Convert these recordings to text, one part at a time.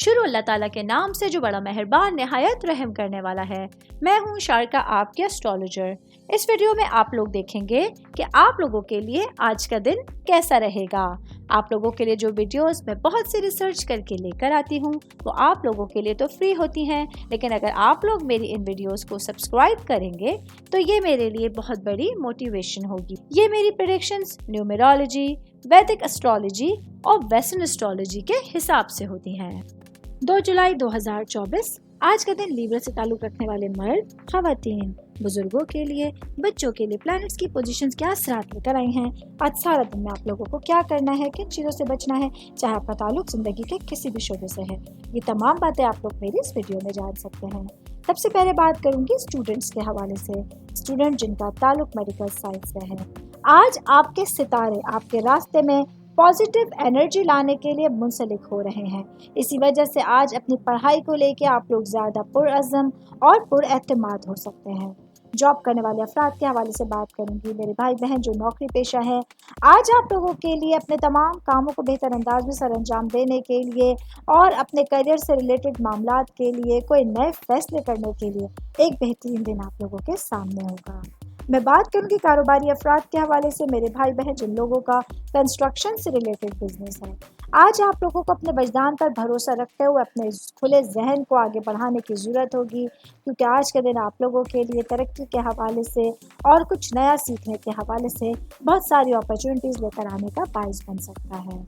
شروع اللہ تعالیٰ کے نام سے جو بڑا مہربان نہایت رحم کرنے والا ہے۔ میں ہوں شارکا، آپ کے اسٹرالوجر۔ اس ویڈیو میں آپ لوگ دیکھیں گے کہ آپ لوگوں کے لیے آج کا دن کیسا رہے گا۔ آپ لوگوں کے لیے جو ویڈیوز میں بہت سی ریسرچ کر کے لے کر آتی ہوں وہ آپ لوگوں کے لیے تو فری ہوتی ہیں، لیکن اگر آپ لوگ میری ان ویڈیوز کو سبسکرائب کریں گے تو یہ میرے لیے بہت بڑی موٹیویشن ہوگی۔ یہ میری پریڈکشنز نیومرولوجی، ویدک اسٹرالوجی اور ویسٹرن اسٹرالوجی کے حساب سے ہوتی ہیں۔ 2 جولائی 2024 آج کا دن لیبرا سے تعلق رکھنے والے مرد، خواتین، بزرگوں کے لیے، بچوں کے لیے پلانٹس کی پوزیشنز کیا اثرات لے کر آئی ہیں۔ آج سارا دن میں آپ لوگوں کو کیا کرنا ہے، کن چیزوں سے بچنا ہے، چاہے آپ کا تعلق زندگی کے کسی بھی شعبے سے ہے، یہ تمام باتیں آپ لوگ میری اس ویڈیو میں جان سکتے ہیں۔ سب سے پہلے بات کروں گی اسٹوڈنٹس کے حوالے سے۔ اسٹوڈنٹ جن کا تعلق میڈیکل سائنس سے ہے، آج آپ کے ستارے آپ کے راستے میں پازیٹیو انرجی لانے کے لیے منسلک ہو رہے ہیں۔ اسی وجہ سے آج اپنی پڑھائی کو لے کے آپ لوگ زیادہ پرعزم اور پر اعتماد ہو سکتے ہیں۔ جاب کرنے والے افراد کے حوالے سے بات کروں گی۔ میرے بھائی بہن جو نوکری پیشہ ہے، آج آپ لوگوں کے لیے اپنے تمام کاموں کو بہتر انداز میں سر انجام دینے کے لیے اور اپنے کیریئر سے ریلیٹڈ معاملات کے لیے کوئی نئے فیصلے کرنے کے لیے ایک بہترین دن آپ لوگوں کے سامنے ہوگا۔ میں بات کروں گی کاروباری افراد کے حوالے سے۔ میرے بھائی بہن جن لوگوں کا کنسٹرکشن سے ریلیٹڈ بزنس ہے، آج آپ لوگوں کو اپنے وجدان پر بھروسہ رکھتے ہوئے اپنے کھلے ذہن کو آگے بڑھانے کی ضرورت ہوگی، کیونکہ آج کا دن آپ لوگوں کے لیے ترقی کے حوالے سے اور کچھ نیا سیکھنے کے حوالے سے بہت ساری اپرچونٹیز لے کر آنے کا باعث بن سکتا ہے۔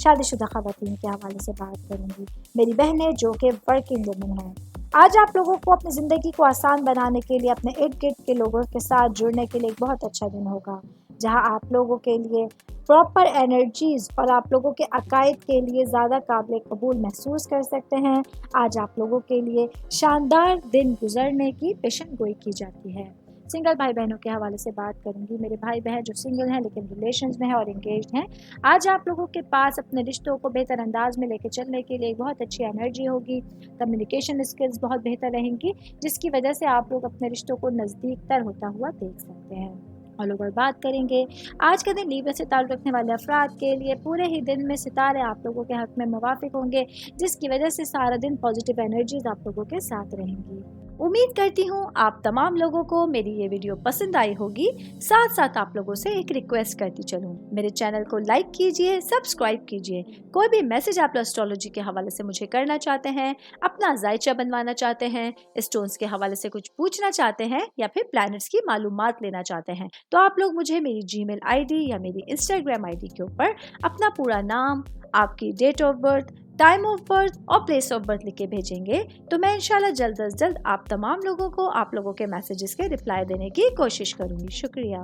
شادی شدہ خواتین کے حوالے سے بات کروں گی۔ میری بہنیں جو کہ ورکنگ وومن ہیں، آج آپ لوگوں کو اپنی زندگی کو آسان بنانے کے لیے اپنے ارد گرد کے لوگوں کے ساتھ جڑنے کے لیے ایک بہت اچھا دن ہوگا، جہاں آپ لوگوں کے لیے پراپر انرجیز اور آپ لوگوں کے عقائد کے لیے زیادہ قابل قبول محسوس کر سکتے ہیں۔ آج آپ لوگوں کے لیے شاندار دن گزرنے کی پیشن گوئی کی جاتی ہے۔ سنگل بھائی بہنوں کے حوالے سے بات کروں گی۔ میرے بھائی بہن جو سنگل ہیں لیکن ریلیشنز میں ہیں اور انگیجڈ ہیں، آج آپ لوگوں کے پاس اپنے رشتوں کو بہتر انداز میں لے کے چلنے کے لیے ایک بہت اچھی انرجی ہوگی۔ کمیونیکیشن اسکلز بہت بہتر رہیں گی، جس کی وجہ سے آپ لوگ اپنے رشتوں کو نزدیک تر ہوتا ہوا دیکھ سکتے ہیں۔ آل اوور بات کریں گے، آج کا دن لیبرا سے تعلق رکھنے والے افراد کے لیے پورے ہی دن میں ستارے آپ لوگوں کے حق میں موافق ہوں گے، جس کی وجہ سے سارا دن پازیٹیو انرجیز آپ لوگوں کے ساتھ رہیں گی۔ امید کرتی ہوں آپ تمام لوگوں کو میری یہ ویڈیو پسند آئی ہوگی۔ ساتھ ساتھ آپ لوگوں سے ایک ریکویسٹ کرتی چلوں، میرے چینل کو لائک کیجئے، سبسکرائب کیجئے۔ کوئی بھی میسج آپ اسٹرالوجی کے حوالے سے مجھے کرنا چاہتے ہیں، اپنا ذائچہ بنوانا چاہتے ہیں، اسٹونز کے حوالے سے کچھ پوچھنا چاہتے ہیں یا پھر پلانٹس کی معلومات لینا چاہتے ہیں، تو آپ لوگ مجھے میری جی میل آئی ڈی یا میری انسٹاگرام آئی ڈی کے اوپر اپنا پورا نام، آپ کی date of birth, time of birth اور پلیس آف برتھ لکھ کے بھیجیں گے تو میں انشاءاللہ جلد از جلد آپ تمام لوگوں کو آپ لوگوں کے میسیجز کے رپلائی دینے کی کوشش کروں گی۔ شکریہ۔